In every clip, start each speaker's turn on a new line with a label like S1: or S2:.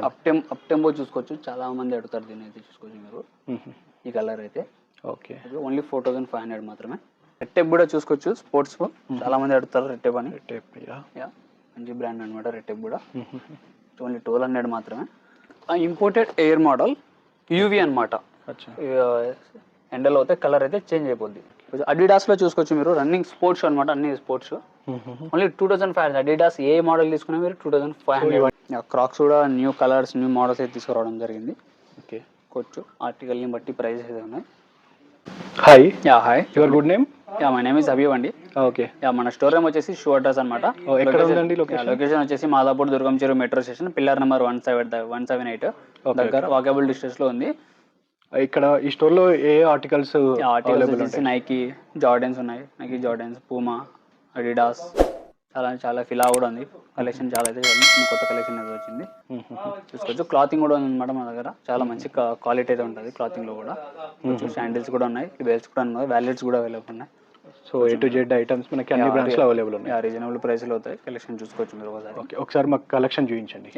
S1: Up tempo చూసుకోవచ్చు, చాలా మంది అడుగుతారు దీన్ని అయితే చూసుకోవచ్చు మీరు. ఈ కలర్ అయితే
S2: ఓకే,
S1: ఓన్లీ 4500 మాత్రమే. రెడ్ టేప్ కూడా చూసుకోవచ్చు, స్పోర్ట్స్ చాలా మంది అడుగుతారు రెడ్ టేప్ అని. మంచి బ్రాండ్ అనమాట రెడ్ టేప్ కూడా. ఓన్లీ 1200 మాత్రమే. ఇంపోర్టెడ్ ఎయిర్ మోడల్ యూవీ అనమాట. ఎండలో అయితే కలర్ అయితే చేంజ్ అయిపోద్ది. అడిడాస్ లో చూసుకోవచ్చు మీరు, రన్నింగ్ స్పోర్ట్స్ అనమాట, అన్ని స్పోర్ట్స్. ఓన్లీ 2500. అడిడాస్ ఏ మోడల్ తీసుకున్నా మీరు 2500. క్రాక్స్ కూడా న్యూ కలర్స్ న్యూ మోడల్స్ అయితే తీసుకురావడం జరిగింది.
S2: ఓకే,
S1: కొచ్చు ఆర్టికల్ని బట్టి ప్రైజెస్ అయితే ఉన్నాయి.
S2: Hi.
S1: Hi,
S2: your good name?
S1: My name is Abeev అండి.
S2: ఓకే,
S1: మన స్టోర్ నేమ్ వచ్చేసి షూ అడ్రస్ అనమాట.
S2: ఎక్కడ ఉందండి లొకేషన్?
S1: లొకేషన్ వచ్చేసి మాదాపూర్ దుర్గం చెరువు మెట్రో స్టేషన్, పిల్లర్ నెంబర్ 178 దగ్గర, వాకబుల్ డిస్టెన్స్ లో ఉంది.
S2: ఇక్కడ ఈ స్టోర్ లో ఏ ఆర్టికల్స్ అవైలబుల్
S1: ఉంటాయి? నైకీ జార్డన్స్ ఉన్నాయి, నైకీ జార్డన్స్, పూమా, అడిడాస్, చాలా ఫిలా కూడా ఉంది. కలెక్షన్ చాలా అయితే కొత్త కలెక్షన్ అయితే వచ్చింది, చూసుకోవచ్చు. క్లాతింగ్ కూడా ఉంది అనమాట మన దగ్గర, చాలా మంచి క్వాలిటీ అయితే ఉంటుంది క్లాతింగ్ లో కూడా. శాండిల్స్ కూడా ఉన్నాయి, బెల్ట్స్ కూడా ఉన్నాయి, వ్యాలెట్స్ కూడా అవైలబుల్ ఉన్నాయి.
S2: So A to Z items మనకి అన్ని బ్రాండ్స్ లో అవైలబుల్ ఉన్నాయి.
S1: రీజనబుల్ ప్రైస్ లో అవుతాయి. కలెక్షన్ చూసుకోవచ్చు మీరు ఒకసారి.
S2: ఓకే, ఒకసారి మాకు కలెక్షన్ చూపించండి.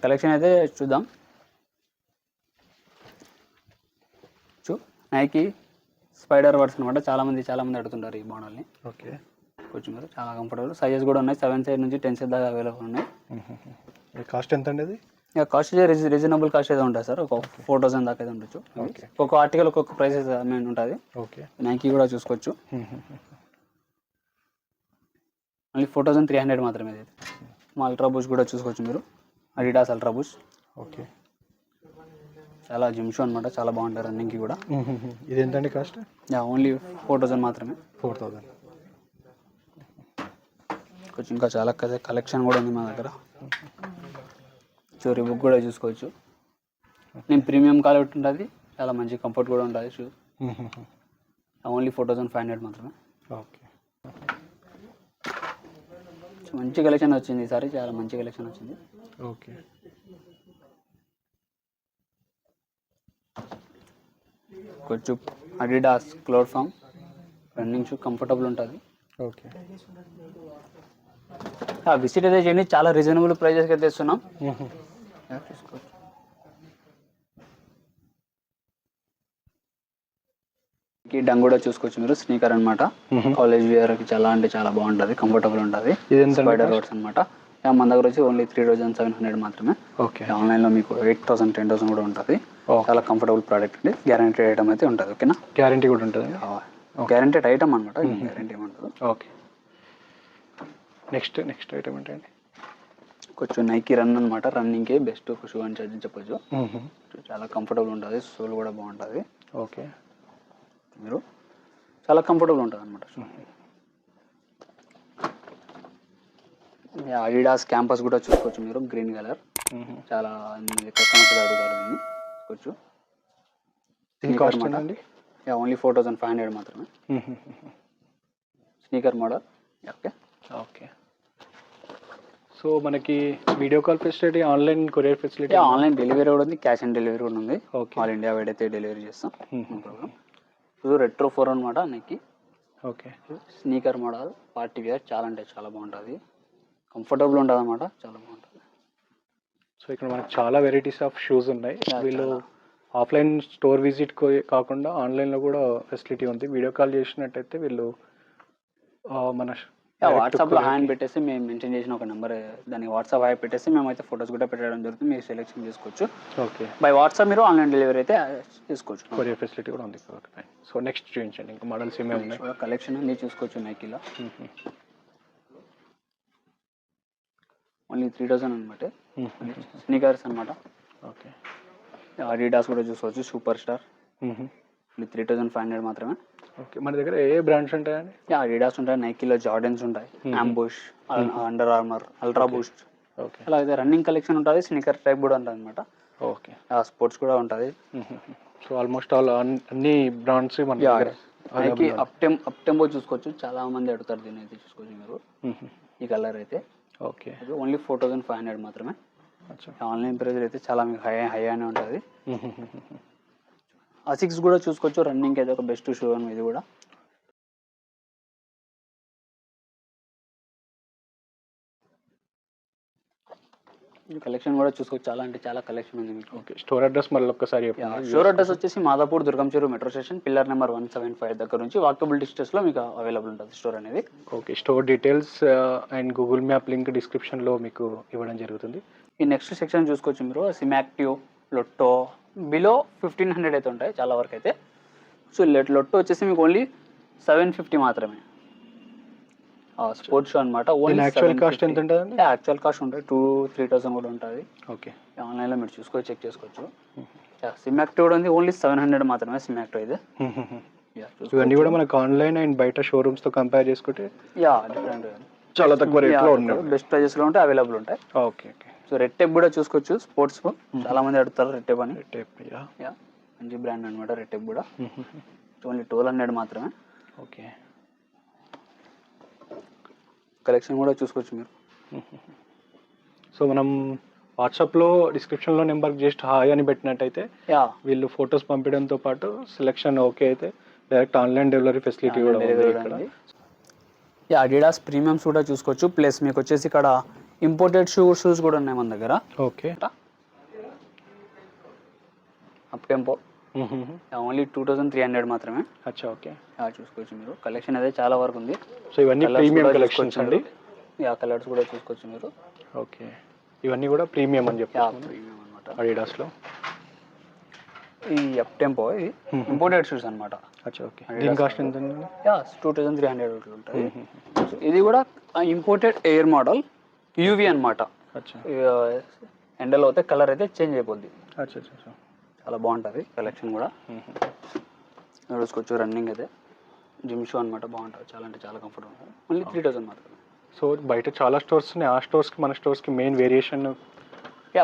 S1: కలెక్షన్ అయితే చూద్దాం. నైకీ స్పైడర్ వర్డ్స్ అనమాట, చాలా మంది అడుగుతుంటారు ఈ మోడల్ని.
S2: ఓకే,
S1: కొంచెం మీరు చాలా కంఫర్టబుల్. సైజెస్ కూడా ఉన్నాయి, 7 సైజ్ నుంచి 10 సైజ్ దాకా అవైలబుల్ ఉన్నాయి.
S2: కాస్ట్ ఎంత అండి అది?
S1: కాస్ట్ రీజనబుల్ కాస్ట్ అయితే ఉంటుంది సార్, ఒక 4000 దాకా అయితే ఉండొచ్చు. ఒక్కొక్క ఆర్టికల్ ఒక్కొక్క ప్రైస్ ఉంటుంది.
S2: ఓకే,
S1: నైకీ కూడా చూసుకోవచ్చు, మళ్ళీ 4300 మాత్రమే. ఇది మా అల్ట్రా బూస్ట్ కూడా చూసుకోవచ్చు మీరు, అడిడాస్ అల్ట్రా బూస్ట్.
S2: ఓకే,
S1: చాలా జిమ్ షూ అనమాట, చాలా బాగుంటుంది రన్నింగ్కి కూడా.
S2: ఇది ఎంతండి కాస్ట్?
S1: ఓన్లీ 4000 మాత్రమే.
S2: 4000.
S1: కొంచెం ఇంకా చాలా కలెక్షన్ కూడా ఉంది మా దగ్గర. చోరీ బుక్ కూడా చూసుకోవచ్చు. నేను ప్రీమియం క్వాలిటీ ఉంటుంది, చాలా మంచి కంఫర్ట్ కూడా ఉంటుంది షూ. ఓన్లీ 4500 మాత్రమే.
S2: ఓకే,
S1: మంచి కలెక్షన్ వచ్చింది ఈసారి, చాలా మంచి కలెక్షన్ వచ్చింది.
S2: ఓకే,
S1: కొంచెం Adidas cloudfoam running shoe, comfortable ఉంటుంది.
S2: ఓకే,
S1: విజిట్ అయితే చేయండి, చాలా రీజనబుల్ ప్రైజెస్కి అయితే ఇస్తున్నాం. చూసుకోవచ్చు. డంగ్ కూడా చూసుకోవచ్చు మీరు, స్నీకర్ అనమాట, కాలేజ్ వేర్ కి చాలా బాగుంటుంది, కంఫర్టబుల్ ఉంటుంది. స్పైడర్ రోడ్స్ అనమాట. మన దగ్గర వచ్చి ఓన్లీ 3700 మాత్రమే.
S2: ఓకే,
S1: ఆన్లైన్లో మీకు 8000 10,000 కూడా ఉంటుంది. చాలా కంఫర్టబుల్ ప్రోడక్ట్ అండి, గ్యారంటీ ఐటమ్ అయితే ఉంటుంది. ఓకేనా?
S2: గ్యారంటీ కూడా ఉంటుంది,
S1: గ్యారంటీడ్ ఐటమ్ అనమాట, గ్యారంటీ ఏమంటుంది.
S2: ఓకే, నెక్స్ట్ ఐటమ్ ఏంటండి?
S1: కొంచెం నైకీ రన్ అనమాట, రన్నింగ్కి బెస్ట్ షూ అని చెప్పొచ్చు. చాలా కంఫర్టబుల్ ఉంటుంది, సోల్ కూడా బాగుంటుంది.
S2: ఓకే,
S1: మీరు చాలా కంఫర్టబుల్ ఉంటుంది అనమాట. అడిడాస్ క్యాంపస్ కూడా చూసుకోవచ్చు మీరు, గ్రీన్ కలర్, చాలా కస్టమర్స్ అడుగుతారు దీన్ని. చూసుకోవచ్చు. ఓన్లీ 4500 మాత్రమే. Sneaker model. Okay,
S2: okay. So మనకి video call facility, online courier facility,
S1: online delivery కూడా ఉంది, క్యాష్ ఆన్ డెలివరీ కూడా ఉంది. ఆల్ ఇండియా వైడ్ అయితే డెలివరీ చేస్తాం. రెట్రో 4 అనమాట Nike.
S2: Okay,
S1: sneaker model, party wear, చాలా బాగుంటుంది, కంఫర్టబుల్ ఉంటుంది అనమాట, చాలా బాగుంటుంది.
S2: సో ఇక్కడ మనకు చాలా వెరైటీస్ ఆఫ్ షూస్ ఉన్నాయి. వీళ్ళు ఆఫ్లైన్ స్టోర్ విజిట్ కాకుండా ఆన్లైన్లో కూడా ఫెసిలిటీ ఉంది. వీడియో కాల్ చేసినట్టయితే వీళ్ళు మన
S1: వాట్సాప్లో హ్యాండ్ పెట్టేసి మేము మెన్షన్ చేసిన ఒక నెంబర్, దానికి వాట్సాప్ హ్యాప్ పెట్టేసి మేమైతే ఫొటోస్ కూడా పెట్టడం జరుగుతుంది, మీరు సెలెక్షన్ చేసుకోవచ్చు.
S2: ఓకే,
S1: బై వాట్సాప్ మీరు ఆన్లైన్ డెలివరీ అయితే చేసుకోవచ్చు,
S2: కొరియర్ ఫెసిలిటీ కూడా ఉంది. ఓకే, సో నెక్స్ట్ చూపించండి, ఇంకా మోడల్స్ ఏమేమి ఉన్నాయి.
S1: కలెక్షన్ అన్నీ చూసుకోవచ్చు నైకీలో. ఓన్లీ 3000 అనమాట. స్నీకర్స్ అనమాట.
S2: ఓకే,
S1: అడిడాస్ కూడా చూసుకోవచ్చు, సూపర్ స్టార్. 3500 మాత్రమే.
S2: ఓకే, మన దగ్గర ఏ బ్రాండ్స్ ఉంటాయండి?
S1: అడిడాస్ ఉంటాయి, నైకీలో జార్డన్స్ ఉంటాయి, Ambush, Under Armour, Ultra Boost.
S2: Okay,
S1: అలా అయితే రన్నింగ్ కలెక్షన్ ఉంటుంది, స్నీకర్ టైప్ కూడా ఉంటుంది అనమాట.
S2: ఓకే,
S1: స్పోర్ట్స్ కూడా ఉంటుంది.
S2: సో ఆల్మోస్ట్ ఆల్ అన్ని బ్రాండ్స్ మన దగ్గర.
S1: నైకీ అప్ టెంపో చూసుకోవచ్చు, చాలా మంది అడుగుతారు దీన్ని అయితే చూసుకోవచ్చు మీరు. ఈ కలర్ అయితే
S2: ఓకే,
S1: ఓన్లీ 4500 మాత్రమే. ఆన్లైన్ ప్రైస్ అయితే చాలా మీకు హై అనే ఉంటుంది. ASICS కూడా చూసుకోవచ్చు, రన్నింగ్ అయితే ఒక బెస్ట్ షూ అని ఇది కూడా. కలెక్షన్ కూడా చూసుకోవచ్చు, చాలా అంటే చాలా కలెక్షన్ ఉంది మీకు.
S2: ఓకే, స్టోర్ అడ్రస్ మళ్ళీ ఒక్కసారి చెప్పండి.
S1: షోర్ అడ్రస్ వచ్చేసి మాదాపూర్ దుర్గం చెరువు మెట్రో స్టేషన్ పిల్లర్ నెంబర్ 175 దగ్గర నుంచి వాకబుల్ డిస్టెన్స్లో మీకు అవైలబుల్ ఉంటుంది స్టోర్ అనేది.
S2: Okay, store details and Google map link డిస్క్రిప్షన్లో మీకు ఇవ్వడం జరుగుతుంది.
S1: ఈ నెక్స్ట్ సెక్షన్ చూసుకోవచ్చు మీరు, సిమ్ యాక్టివ్, లొట్టో బిలో 1500 అయితే ఉంటాయి చాలా వరకు అయితే. సో లొట్టో వచ్చేసి మీకు ఓన్లీ 750 మాత్రమే. స్పోర్ట్స్ షూ అనమాట. ఓన్లీ
S2: యాక్చువల్ కాస్ట్ ఎంత ఉంటుందండి?
S1: యాక్చువల్ కాస్ట్ ఉంటుంది 2,000-3,000 కూడా ఉంటుంది.
S2: ఓకే,
S1: ఆన్లైన్లో మీరు చూసుకోవచ్చు, చెక్ చేసుకోవచ్చు. సిమ్ యాక్టివ్ కూడా ఉంది, ఓన్లీ 700 మాత్రమే సిమ్ యాక్టివ్ ఇది.
S2: ఇవన్నీ కూడా మనకు ఆన్లైన్ అండ్ బయట షోరూమ్స్తో కంపేర్ చేసుకుంటే
S1: డిఫరెంట్,
S2: చాలా తక్కువ రేట్లో ఉన్నాయి,
S1: బెస్ట్ ప్రైజెస్లో ఉంటాయి, అవైలబుల్ ఉంటాయి.
S2: Okay okay.
S1: So red tape కూడా చూసుకోవచ్చు, స్పోర్ట్స్ చాలా మంది అడుగుతారు రెడ్ టేప్ అని.
S2: రెడ్ టేప్
S1: మంచి బ్రాండ్ అనమాట రెడ్ టేప్ కూడా. ఓన్లీ 1,200 మాత్రమే.
S2: ఓకే,
S1: కలెక్షన్ కూడా చూసుకోవచ్చు మీరు.
S2: సో మనం వాట్సాప్లో డిస్క్రిప్షన్లో నెంబర్ జస్ట్ హాయ్ అని పెట్టినట్టయితే వీళ్ళు ఫొటోస్ పంపించడంతో పాటు సెలెక్షన్ ఓకే అయితే డైరెక్ట్ ఆన్లైన్ డెలివరీ ఫెసిలిటీ కూడా ఉంది ఇక్కడ.
S1: అడిడాస్ ప్రీమియమ్స్ కూడా చూసుకోవచ్చు. ప్లస్ మీకు వచ్చేసి ఇక్కడ ఇంపోర్టెడ్ షూస్ కూడా ఉన్నాయి మన దగ్గర.
S2: ఓకే,
S1: అప్ టెంపో ఓన్లీ 2,300 మాత్రమే.
S2: అచ్చా, ఓకే.
S1: చూసుకోవచ్చు మీరు, కలెక్షన్ అదే చాలా వరకు ఉంది.
S2: సో ఇవన్నీ ప్రీమియం కలెక్షన్స్ అండి.
S1: కలర్స్ కూడా చూసుకోవచ్చు మీరు.
S2: ఓకే, ఇవన్నీ కూడా ప్రీమియం అని చెప్పారు
S1: ప్రీమియం అనమాట
S2: అడిడాస్లో.
S1: ఈ అప్ టెంపో ఇది ఇంపోర్టెడ్ షూస్ అనమాట.
S2: అచ్చా, ఓకే. దీని కాస్ట్ ఎంత?
S1: 2,300 ఉంటుంది. ఇది కూడా ఇంపోర్టెడ్ ఎయిర్ మోడల్ యూవీ అనమాట.
S2: అచ్చా,
S1: ఎండలో అయితే కలర్ అయితే చేంజ్ అయిపోద్ది.
S2: అచ్చా అచ్చా,
S1: చాలా బాగుంటుంది కలెక్షన్ కూడా. చూసుకోవచ్చు, రన్నింగ్ అయితే జిమ్ షూ అనమాట, బాగుంటుంది, చాలా అంటే చాలా కంఫర్ట్ ఉంటుంది. ఓన్లీ 3,000 మాత్రమే.
S2: సో బయట చాలా స్టోర్స్ ఉన్నాయి, ఆ స్టోర్స్కి మన స్టోర్స్కి మెయిన్ వేరియేషన్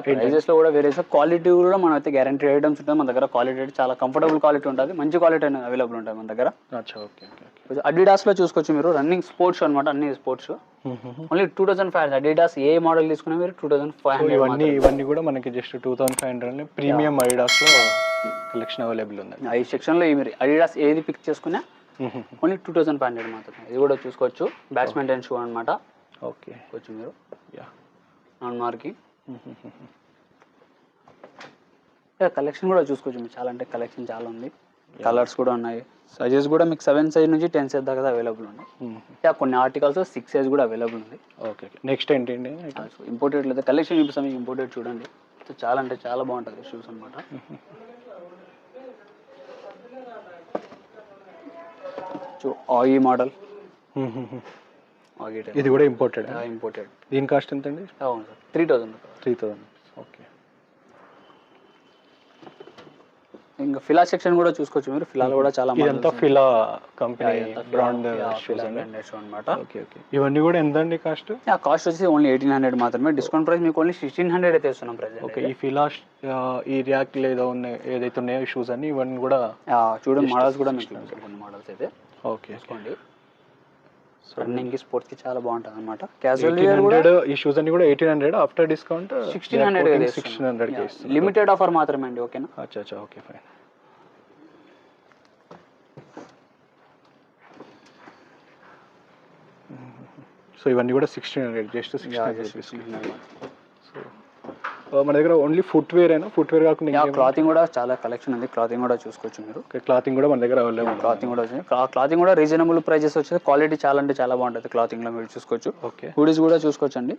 S1: ప్రైజెస్లో కూడా వేరియేషన్, క్వాలిటీ కూడా మనం అయితే గ్యారంటీ ఐటమ్స్ ఉంటుంది మన దగ్గర. క్వాలిటీ చాలా కంఫర్టబుల్ క్వాలిటీ ఉంటుంది, మంచి క్వాలిటీ అనేది అవైలబుల్ ఉంటుంది మన దగ్గర.
S2: అచ్చా, ఓకే ఓకే.
S1: అడిడాస్లో చూసుకోవచ్చు మీరు, రన్నింగ్ స్పోర్ట్స్ అనమాట, అన్ని స్పోర్ట్స్. ఓన్లీ 2,500. అడిడాస్ ఏ మోడల్ తీసుకున్నా మీరు 2,500.
S2: ఇవన్నీ కూడా మనకి జస్ట్ 2,500 ప్రీమియం అడిడాస్లో కలెక్షన్ అవైలబుల్ ఉంది.
S1: ఈ సెక్షన్లో మీరు అడిడాస్ ఏది పిక్ చేసుకున్నా ఓన్లీ 2,500 మాత్రమే. ఇది కూడా చూసుకోవచ్చు, బ్యాట్స్మెన్ షూ అనమాట.
S2: ఓకే,
S1: కొంచెం మీరు నాన్ మార్కింగ్ కలెక్షన్ కూడా చూసుకోవచ్చు మీరు, చాలా అంటే కలెక్షన్ చాలా ఉంది. కలర్స్ కూడా ఉన్నాయి, సైజెస్ కూడా మీకు 7 సైజ్ నుంచి 10 సైజ్ దాకా అవైలబుల్ ఉన్నాయి. కొన్ని ఆర్టికల్స్ 6 సైజ్ కూడా అవైలబుల్ ఉంది.
S2: ఓకే, నెక్స్ట్ ఏంటండి?
S1: ఇంపోర్టెడ్ అయితే కలెక్షన్ చూపిస్తాం మీకు. ఇంపోర్టెడ్ చూడండి, చాలా అంటే చాలా బాగుంటుంది షూస్ అనమాట. ఆగి మోడల్,
S2: ఇది కూడా ఇంపోర్టెడ్.
S1: ఇంపోర్టెడ్.
S2: దీని కాస్ట్ ఎంత అండి?
S1: అవును సార్, 3,000.
S2: ఓకే.
S1: ఇంకా ఫిలా సెక్షన్ కూడా చూసుకోవచ్చు మీరు. ఫిలాలో కూడా చాలా
S2: ఇదంతా ఫిలా కంపెనీ బ్రాండ్ షూస్
S1: అనమాట.
S2: Okay okay. ఇవన్నీ కూడా ఎంత అండి కాస్ట్?
S1: కాస్ట్ వచ్చి ఓన్లీ 1,800 మాత్రమే. డిస్కౌంట్ ప్రైస్ మీకు ఓన్లీ 1,600 అయితే ఇస్తున్నాం ప్రైస్.
S2: ఓకే, ఈ ఫిలా ఈ ర్యాక్ లేదా ఉన్నాయి ఏదైతే ఉన్నాయో షూస్ అన్ని ఇవన్నీ కూడా
S1: చూడండి, మోడల్స్ కూడా మీకు కొన్ని మోడల్స్ అయితే.
S2: ఓకే,
S1: చూసుకోండి, రన్నింగ్ కి స్పోర్ట్స్ కి చాలా బాగుంటుంది అనమాట. క్యాజువల్
S2: ఈ షూస్ అన్ని కూడా 1,800, ఆఫ్టర్ డిస్కౌంట్
S1: 1,600. లిమిటెడ్ ఆఫర్ మాత్రమే అండి. ఓకేనా?
S2: అచ్చా అచ్చా, ఓకే ఫైన్. సో ఇవన్నీ కూడా 1,600, జస్ట్ 1,600. సో మన దగ్గర ఓన్లీ ఫుట్వేర్ అయినా, ఫుట్వేర్ కాకుండా
S1: క్లాతింగ్ కూడా చాలా కలెక్షన్ ఉంది. క్లాతింగ్ కూడా చూసుకోవచ్చు మీరు.
S2: క్లాతింగ్ కూడా మన దగ్గర అవైలబుల్.
S1: క్లాతింగ్ కూడా వచ్చింది. క్లాతింగ్ కూడా రీజనబుల్ ప్రైజెస్ వచ్చేది. క్వాలిటీ చాలా అంటే చాలా బాగుంటుంది క్లాతింగ్ లో, మీరు చూసుకోవచ్చు.
S2: ఓకే,
S1: హుడీస్ కూడా చూసుకోవచ్చు అండి,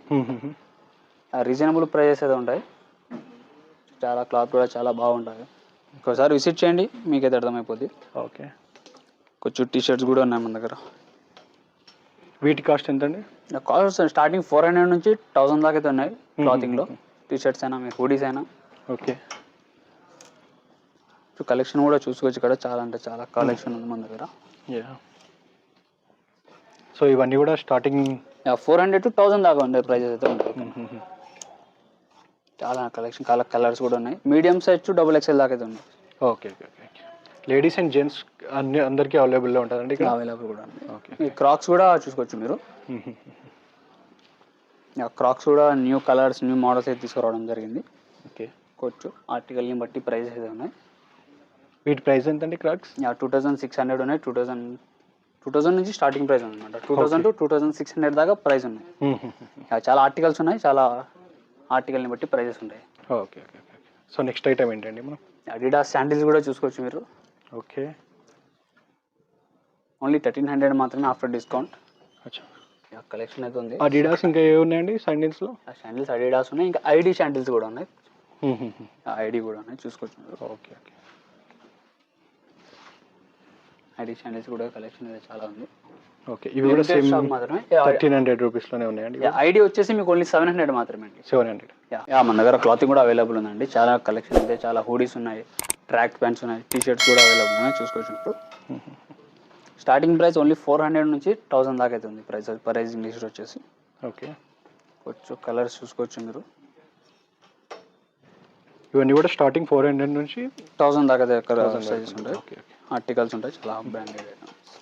S1: రీజనబుల్ ప్రైజెస్ అయితే ఉంటాయి. చాలా క్లాత్ కూడా చాలా బాగుంటుంది. ఒకసారి విజిట్ చేయండి, మీకైతే అర్థమైపోద్ది.
S2: ఓకే,
S1: కొంచెం టీ షర్ట్స్ కూడా ఉన్నాయి మన దగ్గర.
S2: వీటి కాస్ట్ ఎంత అండి?
S1: కాస్ట్ స్టార్టింగ్ 400 నుంచి 1,000 దాకా అయితే ఉన్నాయి క్లాతింగ్ లో. టీ షర్ట్స్ అయినా, మీకు హుడీస్ అయినా.
S2: ఓకే,
S1: కలెక్షన్ కూడా చూసుకోవచ్చు ఇక్కడ, చాలా అంటే చాలా కలెక్షన్ ఉంది మన దగ్గర.
S2: సో ఇవన్నీ కూడా స్టార్టింగ్
S1: 400 to 1,000 దాకా ఉండే ప్రైజెస్ అయితే ఉంటాయి. చాలా కలెక్షన్, కలర్స్ కూడా ఉన్నాయి. మీడియం సైజ్ టు XXL దాకా అయితే ఉన్నాయి.
S2: Okay okay okay. Ladies and gents అన్ని అందరికీ అవైలబుల్లో ఉంటుందండి ఇక్కడ?
S1: అవైలబుల్ కూడా ఉంది.
S2: ఓకే,
S1: ఈ క్రాక్స్ కూడా చూసుకోవచ్చు మీరు. క్రాక్స్ కూడా న్యూ కలర్స్, న్యూ మోడల్స్ అయితే తీసుకురావడం జరిగింది.
S2: ఓకే,
S1: కొంచెం ఆర్టికల్ని బట్టి ప్రైజెస్ అయితే ఉన్నాయి.
S2: వీటి ప్రైస్ ఎంత అండి క్రాక్స్?
S1: 2,600 ఉన్నాయి. 2,000 నుంచి స్టార్టింగ్ ప్రైస్ ఉంది అనమాట. 2,000 to 2,600 దాకా ప్రైస్ ఉన్నాయి. చాలా ఆర్టికల్స్ ఉన్నాయి, చాలా ఆర్టికల్ని బట్టి ప్రైజెస్ ఉంటాయి.
S2: Okay okay okay. So next item ఏంటండి మనం?
S1: అడిడాస్ శాండిల్స్ కూడా చూసుకోవచ్చు మీరు.
S2: ఓకే.
S1: ఓన్లీ 1300 మాత్రమే ఆఫ్టర్ డిస్కౌంట్.
S2: అచ్చా.
S1: కలెక్షన్ అయితే ఉంది.
S2: అడిడాస్ ఇంకా ఏ ఉన్నాయండి శాండిల్స్లో?
S1: శాండిల్స్ అడిడాస్ ఉన్నాయి, ఇంకా ఐడి శాండిల్స్ కూడా ఉన్నాయి. ఐడి కూడా ఉన్నాయి, చూసుకోవచ్చు మీరు.
S2: Okay okay.
S1: ఐడి శాండిల్స్ కూడా కలెక్షన్ అయితే చాలా ఉంది.
S2: ఓకే. ఇవి కూడా సేమ్
S1: మాత్రమే
S2: 1300 రూపీస్లోనే ఉన్నాయండి.
S1: ఐడి వచ్చేసి మీకు ఓన్లీ 700 మాత్రమే అండి.
S2: 700.
S1: మన దగ్గర క్లాతింగ్ కూడా అవైలబుల్ ఉందండి. చాలా కలెక్షన్ అయితే, చాలా హూడీస్ ఉన్నాయి, ట్రాక్ ప్యాంట్స్ ఉన్నాయి, టీ షర్ట్స్ కూడా అవైలబుల్ ఉన్నాయి, చూసుకోవచ్చు మీరు. స్టార్టింగ్ ప్రైస్ ఓన్లీ 400 నుంచి 1000 దాకా అయితే ఉంది ప్రైజింగ్ లిస్ట్ వచ్చేసి.
S2: ఓకే.
S1: కొంచెం కలర్స్ చూసుకోవచ్చు మీరు.
S2: ఇవన్నీ కూడా స్టార్టింగ్ 400 నుంచి
S1: 1000 దాకా సైజెస్ ఉంటాయి.
S2: Okay okay.
S1: ఆర్టికల్స్ ఉంటాయి, చాలా బ్రాండెడ్ ఐటమ్స్.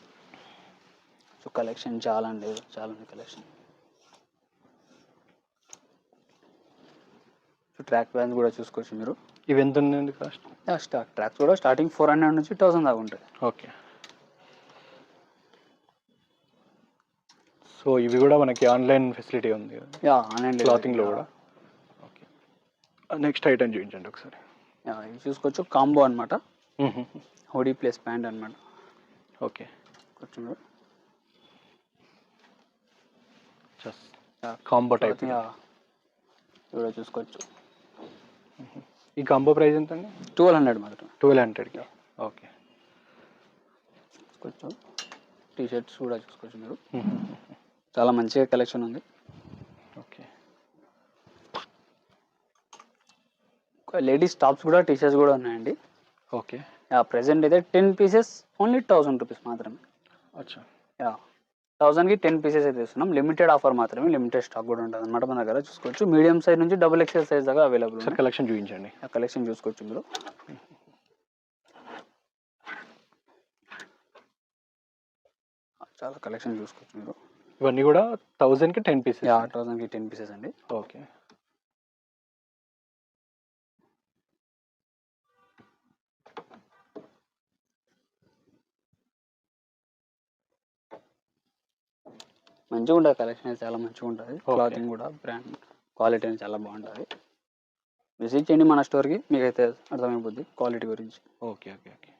S1: సో కలెక్షన్ చాలా అండి, చాలా ఉంది కలెక్షన్. సో ట్రాక్ ప్యాంట్స్ కూడా చూసుకోవచ్చు మీరు.
S2: ఇవి ఎంత ఉందండి కాస్ట్?
S1: ట్రాక్స్ కూడా స్టార్టింగ్ 400 నుంచి 1000 దాకా ఉంటాయి.
S2: ఓకే. సో ఇవి కూడా మనకి ఆన్లైన్ ఫెసిలిటీ ఉంది
S1: ఆన్లైన్
S2: క్లాతింగ్లో కూడా. ఓకే. నెక్స్ట్ ఐటమ్ చూపించండి ఒకసారి.
S1: ఇవి చూసుకోవచ్చు, కాంబో అనమాట. హుడీ ప్లస్ ప్యాంట్ అనమాట.
S2: ఓకే.
S1: కొంచెం మీరు
S2: కాంబో టైప్
S1: కూడా చూసుకోవచ్చు.
S2: ఈ కాంబో ప్రైస్ ఎంత అండి?
S1: 1200 మాత్రం.
S2: 1200కి. ఓకే.
S1: చూసుకోవచ్చు. టీ షర్ట్స్ కూడా చూసుకోవచ్చు మీరు. చాలా మంచిగా కలెక్షన్ ఉంది.
S2: ఓకే.
S1: లేడీస్ టాప్స్ కూడా, టీ షర్ట్స్ కూడా ఉన్నాయండి.
S2: ఓకే.
S1: ప్రెసెంట్ అయితే 10 పీసెస్ ఓన్లీ 1000 రూపీస్ మాత్రమే.
S2: అచ్చా.
S1: 1000కి 10 పీసెస్ అయితే ఇస్తున్నాం. లిమిటెడ్ ఆఫర్ మాత్రమే, లిమిటెడ్ స్టాక్ కూడా ఉంటుంది అనమాట మన దగ్గర. చూసుకోవచ్చు, మీడియం సైజ్ నుంచి XXL సైజ్ దాకా అవైలబుల్ ఉంది.
S2: కలెక్షన్ చూపించండి.
S1: కలెక్షన్ చూసుకోవచ్చు మీరు. చాలా కలెక్షన్ చూసుకోవచ్చు మీరు.
S2: ఇవన్నీ కూడా 1000కి 10 పీసెస్.
S1: 1000కి 10 పీసెస్ అండి.
S2: ఓకే.
S1: మంచిగా ఉంటుంది కలెక్షన్ అయితే, చాలా మంచిగా ఉంటుంది. క్లాతింగ్ కూడా బ్రాండ్ క్వాలిటీ అనేది చాలా బాగుంటుంది. విజిట్ చేయండి మన స్టోర్కి, మీకైతే అర్థమైపోద్ది క్వాలిటీ గురించి.
S2: Okay okay okay.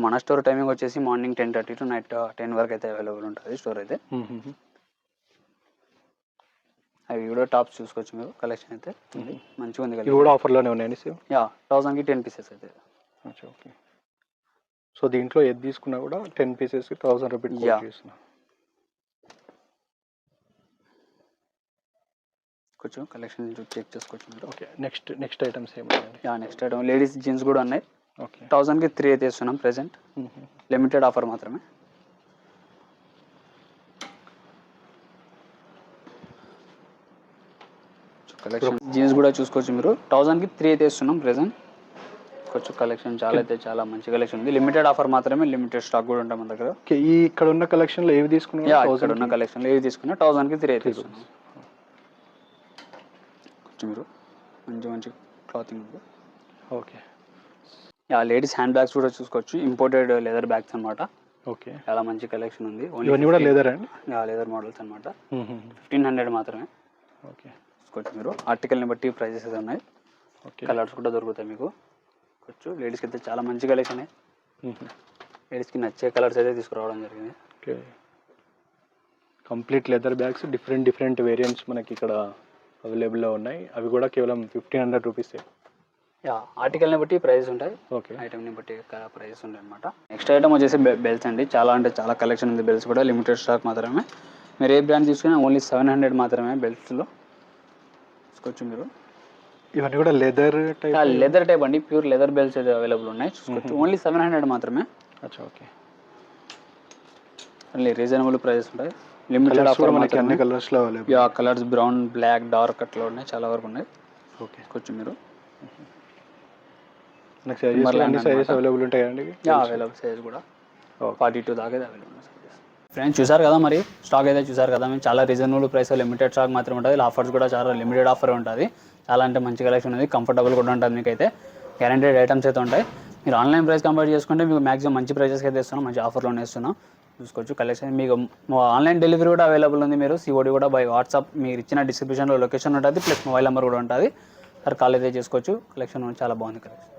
S1: మన స్టోర్ టైమింగ్ వచ్చేసి మార్నింగ్ 10:30 to నైట్ 10 వరకు అయితే అవైలబుల్ ఉంటుంది స్టోర్ అయితే. అవి కూడా టాప్స్ చూసుకోవచ్చు మీరు. కలెక్షన్ అయితే మంచిగా ఉంది.
S2: ఇవి కూడా ఆఫర్లోనే ఉన్నాయండి సేమ్?
S1: 1000కి 10 పీసెస్ అయితే.
S2: ఓకే. సో దీంట్లో ఏది తీసుకున్నా కూడా 10 పీసెస్కి 1000 రూపీస్ చేస్తున్నా.
S1: కొంచెం కలెక్షన్ చెక్ చేసుకోవచ్చు మీరు.
S2: ఓకే. నెక్స్ట్ ఐటమ్స్ ఏమున్నాయండి?
S1: నెక్స్ట్ ఐటమ్ లేడీస్ జీన్స్ కూడా ఉన్నాయి.
S2: ఓకే.
S1: 1000కి 3 అయితే ఇస్తున్నాం ప్రెసెంట్. లిమిటెడ్ ఆఫర్ మాత్రమే. కలెక్షన్ జీన్స్ కూడా చూసుకోవచ్చు మీరు. 1000కి 3 అయితే ఇస్తున్నాం ప్రెసెంట్. కొంచెం కలెక్షన్ చాలా అయితే చాలా మంచి కలెక్షన్ ఉంది. లిమిటెడ్ ఆఫర్ మాత్రమే, లిమిటెడ్ స్టాక్ కూడా ఉంటాం మన దగ్గర.
S2: ఈ ఇక్కడ ఉన్న కలెక్షన్లో ఏవి తీసుకున్నా,
S1: ఇక్కడ ఉన్న కలెక్షన్లో ఏవి తీసుకున్నా 1000కి 3 అయితే ఇస్తున్నాం. కొంచెం మీరు మంచి మంచి క్లాతింగ్ ఉంది.
S2: ఓకే.
S1: లేడీస్ హ్యాండ్ బ్యాగ్స్ కూడా చూసుకోవచ్చు. ఇంపోర్టెడ్ లెదర్ బ్యాగ్స్ అనమాట.
S2: ఓకే.
S1: చాలా మంచి కలెక్షన్ ఉంది.
S2: ఇవన్నీ కూడా లెదర్ అండి?
S1: లెదర్ మోడల్స్ అనమాట. 1500 మాత్రమే.
S2: ఓకే.
S1: చూసుకోవచ్చు మీరు. ఆర్టికల్ని బట్టి ప్రైజెస్ అయితే ఉన్నాయి.
S2: ఓకే.
S1: కలర్స్ కూడా దొరుకుతాయి మీకు. కొంచెం లేడీస్కి అయితే చాలా మంచి కలెక్షన్. లేడీస్కి నచ్చే కలర్స్ అయితే తీసుకురావడం జరిగింది.
S2: Okay. Complete leather bags different variants మనకి ఇక్కడ అవైలబుల్లో ఉన్నాయి. అవి కూడా కేవలం 1500 రూపీసే.
S1: ఆర్టికల్ని బట్టి ప్రైజెస్ ఉంటాయి.
S2: ఓకే.
S1: ఐటమ్ని బట్టి ప్రైజెస్ ఉంటాయి అనమాట. నెక్స్ట్ ఐటమ్ వచ్చేసి బెల్ట్స్ అండి. చాలా అంటే చాలా కలెక్షన్ ఉంది. బెల్ట్స్ కూడా లిమిటెడ్ స్టాక్ మాత్రమే. మీరు ఏ బ్రాండ్ తీసుకున్నా ఓన్లీ 700 మాత్రమే బెల్ట్స్లో. చూసుకోవచ్చు మీరు.
S2: ఇవన్నీ కూడా లెదర్
S1: టైప్ అండి. ప్యూర్ లెదర్ బెల్ట్స్ అవైలబుల్ ఉన్నాయి. చూసుకోవచ్చు. ఓన్లీ 700 మాత్రమే.
S2: అచ్చా. ఓకే.
S1: ఓన్లీ రీజనబుల్ ప్రైజెస్ ఉంటాయి. లిమిటెడ్ ఆఫర్
S2: మనకి అన్ని కలర్స్లో available.
S1: Colours brown, black, dark అట్లా ఉన్నాయి, చాలా వరకు ఉన్నాయి.
S2: ఓకే.
S1: కొంచెం మీరు
S2: సైజెస్ అవైలబుల్ ఉంటాయి అండి?
S1: అవైలబుల్ సైజ్ కూడా 42 దాకా అవైలబుల్ ఉన్నాయి. ఫ్రెండ్స్ చూసారు కదా, మరి స్టాక్ అయితే చూసారు కదా. మేము చాలా రీజనబుల్ ప్రైస్, లిమిటెడ్ స్టాక్ మాత్రం ఉంటుంది. ఆఫర్స్ కూడా చాలా లిమిటెడ్ ఆఫర్ ఉంటుంది. చాలా అంటే మంచి కలెక్షన్ ఉంది. కంఫర్టబుల్ కూడా ఉంటుంది. మీకు అయితే గ్యారంటెడ్ ఐటమ్స్ అయితే ఉంటాయి. మీరు ఆన్లైన్ ప్రైస్ కంపేర్ చేసుకుంటే మీకు మాక్సిమం మంచి ప్రైజెస్కి అయితే ఇస్తున్నాం, మంచి ఆఫర్లోనే ఇస్తున్నాం. చూసుకోవచ్చు కలెక్షన్. మీకు ఆన్లైన్ డెలివరీ కూడా అవైలబుల్ ఉంది. మీరు సిఓడి కూడా బై వాట్సాప్ మీరు ఇచ్చిన డిస్క్రిప్షన్లో లొకేషన్ ఉంటుంది, ప్లస్ మొబైల్ నెంబర్ కూడా ఉంటుంది. సార్ కాల్ అయితే చేసుకోవచ్చు. కలెక్షన్ చాలా బాగుంది కలెక్షన్.